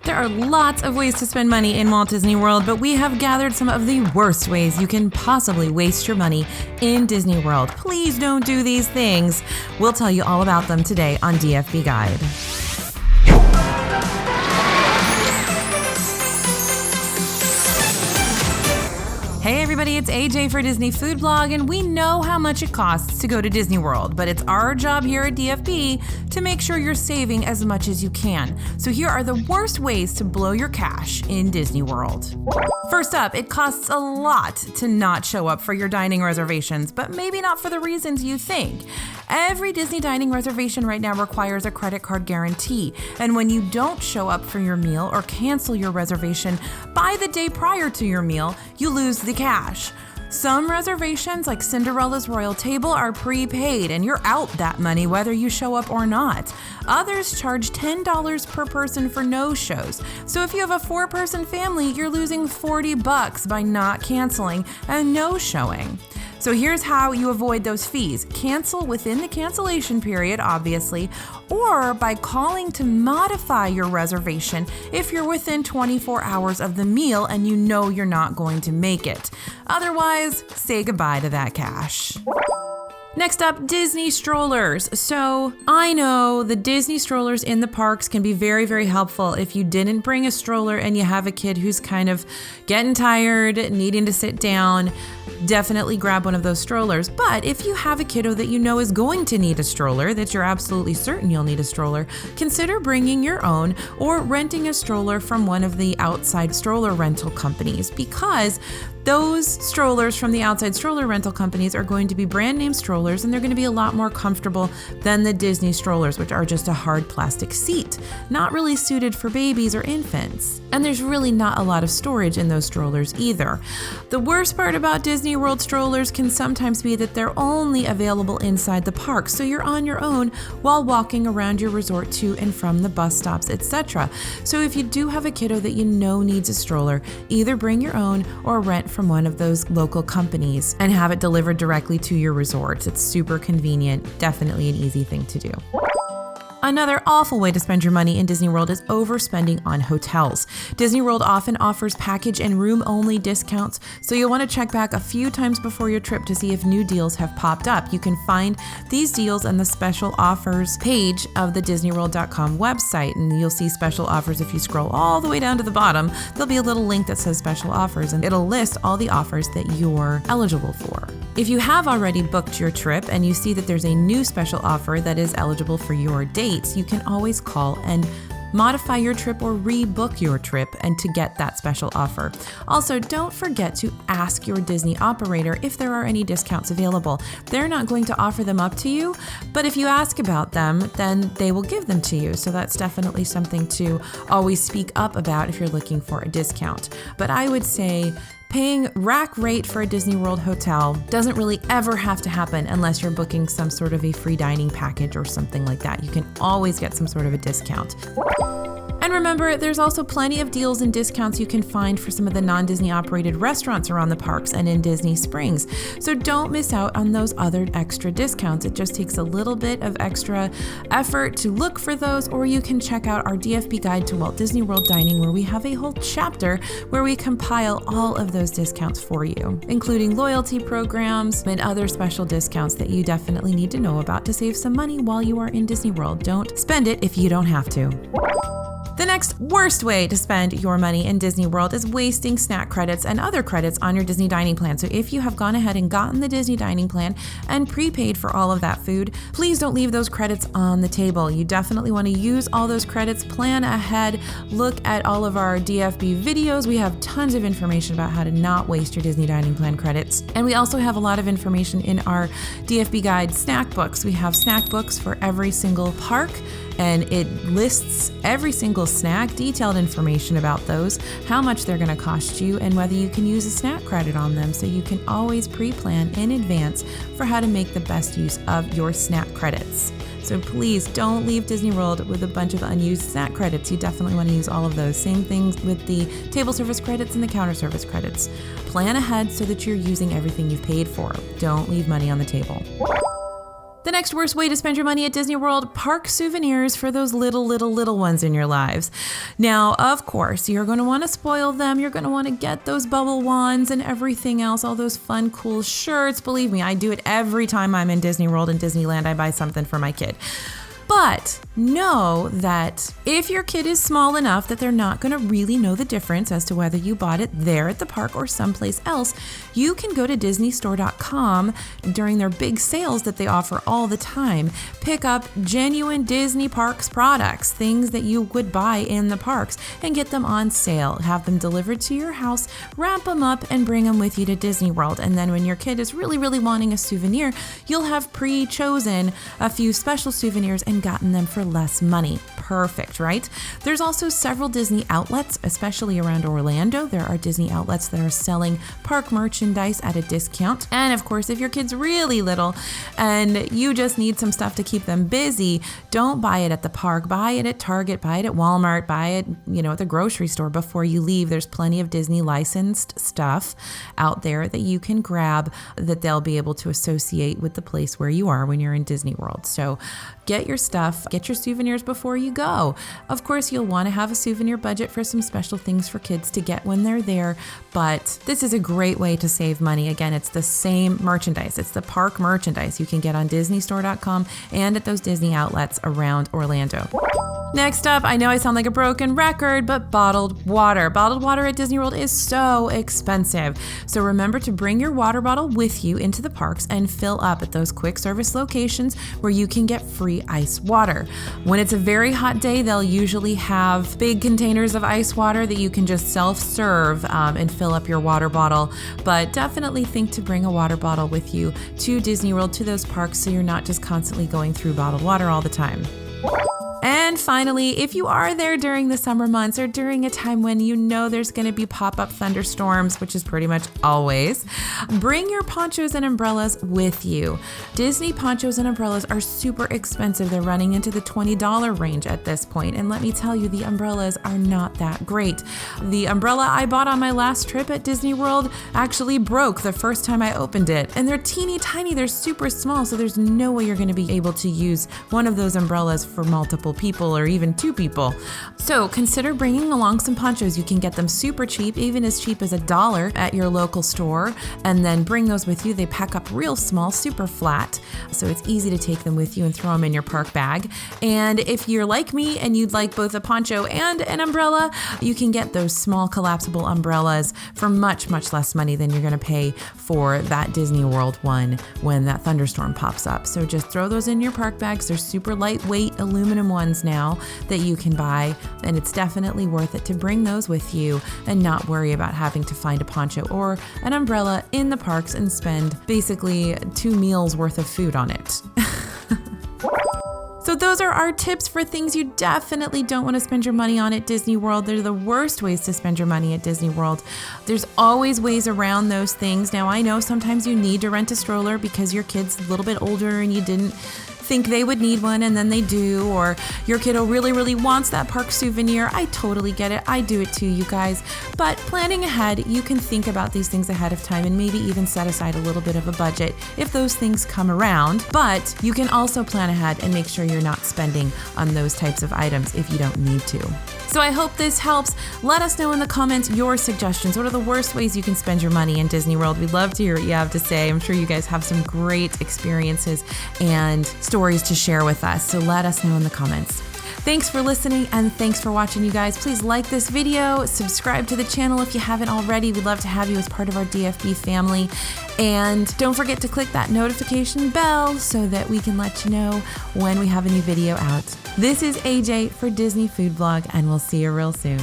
There are lots of ways to spend money in Walt Disney World, but we have gathered some of the worst ways you can possibly waste your money in Disney World. Please don't do these things. We'll tell you all about them today on DFB Guide. Hey everybody, it's AJ for Disney Food Blog, and we know how much it costs to go to Disney World, but it's our job here at DFB to make sure you're saving as much as you can. So here are the worst ways to blow your cash in Disney World. First up, it costs a lot to not show up for your dining reservations, but maybe not for the reasons you think. Every Disney dining reservation right now requires a credit card guarantee, and when you don't show up for your meal or cancel your reservation by the day prior to your meal, you lose the cash. Some reservations, like Cinderella's Royal Table, are prepaid and you're out that money whether you show up or not. Others charge $10 per person for no-shows. So if you have a 4-person family, you're losing $40 by not canceling and no-showing. So here's how you avoid those fees. Cancel within the cancellation period, obviously, or by calling to modify your reservation if you're within 24 hours of the meal and you know you're not going to make it. Otherwise, say goodbye to that cash. Next up, Disney strollers. So I know the Disney strollers in the parks can be very, very helpful if you didn't bring a stroller and you have a kid who's kind of getting tired, needing to sit down. Definitely grab one of those strollers. But if you have a kiddo that you know is going to need a stroller, that you're absolutely certain you'll need a stroller, consider bringing your own or renting a stroller from one of the outside stroller rental companies, because those strollers from the outside stroller rental companies are going to be brand name strollers, and they're going to be a lot more comfortable than the Disney strollers, which are just a hard plastic seat, not really suited for babies or infants. And there's really not a lot of storage in those strollers either. The worst part about Disney World strollers can sometimes be that they're only available inside the park, so you're on your own while walking around your resort to and from the bus stops, etc. So if you do have a kiddo that you know needs a stroller, either bring your own or rent from one of those local companies and have it delivered directly to your resorts. It's super convenient, definitely an easy thing to do. Another awful way to spend your money in Disney World is overspending on hotels. Disney World often offers package and room-only discounts, so you'll want to check back a few times before your trip to see if new deals have popped up. You can find these deals on the special offers page of the DisneyWorld.com website, and you'll see special offers if you scroll all the way down to the bottom. There'll be a little link that says special offers, and it'll list all the offers that you're eligible for. If you have already booked your trip and you see that there's a new special offer that is eligible for your dates, you can always call and modify your trip or rebook your trip and to get that special offer. Also, don't forget to ask your Disney operator if there are any discounts available. They're not going to offer them up to you, but if you ask about them, then they will give them to you. So that's definitely something to always speak up about if you're looking for a discount. But I would say paying rack rate for a Disney World hotel doesn't really ever have to happen unless you're booking some sort of a free dining package or something like that. You can always get some sort of a discount. And remember, there's also plenty of deals and discounts you can find for some of the non-Disney operated restaurants around the parks and in Disney Springs. So don't miss out on those other extra discounts. It just takes a little bit of extra effort to look for those, or you can check out our DFB Guide to Walt Disney World Dining, where we have a whole chapter where we compile all of those discounts for you, including loyalty programs and other special discounts that you definitely need to know about to save some money while you are in Disney World. Don't spend it if you don't have to. The next worst way to spend your money in Disney World is wasting snack credits and other credits on your Disney dining plan. So if you have gone ahead and gotten the Disney dining plan and prepaid for all of that food, please don't leave those credits on the table. You definitely want to use all those credits, plan ahead, look at all of our DFB videos. We have tons of information about how to not waste your Disney dining plan credits. And we also have a lot of information in our DFB Guide snack books. We have snack books for every single park, and it lists every single snack, detailed information about those, how much they're going to cost you, and whether you can use a snack credit on them, so you can always pre-plan in advance for how to make the best use of your snack credits. So please don't leave Disney World with a bunch of unused snack credits. You definitely want to use all of those. Same things with the table service credits and the counter service credits. Plan ahead so that you're using everything you've paid for. Don't leave money on the table. The next worst way to spend your money at Disney World, park souvenirs for those little ones in your lives. Now, of course, you're going to want to spoil them. You're going to want to get those bubble wands and everything else, all those fun, cool shirts. Believe me, I do it every time I'm in Disney World and Disneyland. I buy something for my kid. But know that if your kid is small enough that they're not going to really know the difference as to whether you bought it there at the park or someplace else, you can go to DisneyStore.com during their big sales that they offer all the time. Pick up genuine Disney Parks products, things that you would buy in the parks, and get them on sale. Have them delivered to your house, wrap them up, and bring them with you to Disney World. And then when your kid is really wanting a souvenir, you'll have pre-chosen a few special souvenirs and gotten them for less money. Perfect, right? There's also several Disney outlets, especially around Orlando. There are Disney outlets that are selling park merchandise at a discount. And of course, if your kid's really little and you just need some stuff to keep them busy, don't buy it at the park. Buy it at Target, buy it at Walmart, buy it, at the grocery store before you leave. There's plenty of Disney licensed stuff out there that you can grab that they'll be able to associate with the place where you are when you're in Disney World. So get your stuff, get your souvenirs before you go. Of course, you'll want to have a souvenir budget for some special things for kids to get when they're there, but this is a great way to save money. Again, it's the same merchandise. It's the park merchandise you can get on DisneyStore.com and at those Disney outlets around Orlando. Next up, I know I sound like a broken record, but bottled water. Bottled water at Disney World is so expensive. So remember to bring your water bottle with you into the parks and fill up at those quick service locations where you can get free ice water. When it's a very hot day, they'll usually have big containers of ice water that you can just self-serve and fill up your water bottle. But definitely think to bring a water bottle with you to Disney World, to those parks, so you're not just constantly going through bottled water all the time. And finally, if you are there during the summer months or during a time when you know there's going to be pop-up thunderstorms, which is pretty much always, bring your ponchos and umbrellas with you. Disney ponchos and umbrellas are super expensive. They're running into the $20 range at this point. And let me tell you, the umbrellas are not that great. The umbrella I bought on my last trip at Disney World actually broke the first time I opened it. And they're teeny tiny, they're super small, so there's no way you're going to be able to use one of those umbrellas for multiple people or even two people. So consider bringing along some ponchos. You can get them super cheap, even as cheap as $1 at your local store, and then bring those with you. They pack up real small, super flat, so it's easy to take them with you and throw them in your park bag. And if you're like me and you'd like both a poncho and an umbrella, you can get those small collapsible umbrellas for much less money than you're going to pay for that Disney World one when that thunderstorm pops up. So just throw those in your park bags. They're super lightweight aluminum ones now that you can buy, and it's definitely worth it to bring those with you and not worry about having to find a poncho or an umbrella in the parks and spend basically 2 meals worth of food on it. So those are our tips for things you definitely don't want to spend your money on at Disney World. They're the worst ways to spend your money at Disney World. There's always ways around those things. Now, I know sometimes you need to rent a stroller because your kid's a little bit older and you didn't think they would need one and then they do, or your kiddo really wants that park souvenir. I totally get it. I do it too, you guys. But planning ahead, you can think about these things ahead of time and maybe even set aside a little bit of a budget if those things come around. But you can also plan ahead and make sure you're not spending on those types of items if you don't need to. So I hope this helps. Let us know in the comments your suggestions. What are the worst ways you can spend your money in Disney World? We'd love to hear what you have to say. I'm sure you guys have some great experiences and stories to share with us. So let us know in the comments. Thanks for listening and thanks for watching, you guys. Please like this video, subscribe to the channel if you haven't already. We'd love to have you as part of our DFB family. And don't forget to click that notification bell so that we can let you know when we have a new video out. This is AJ for Disney Food Blog, and we'll see you real soon.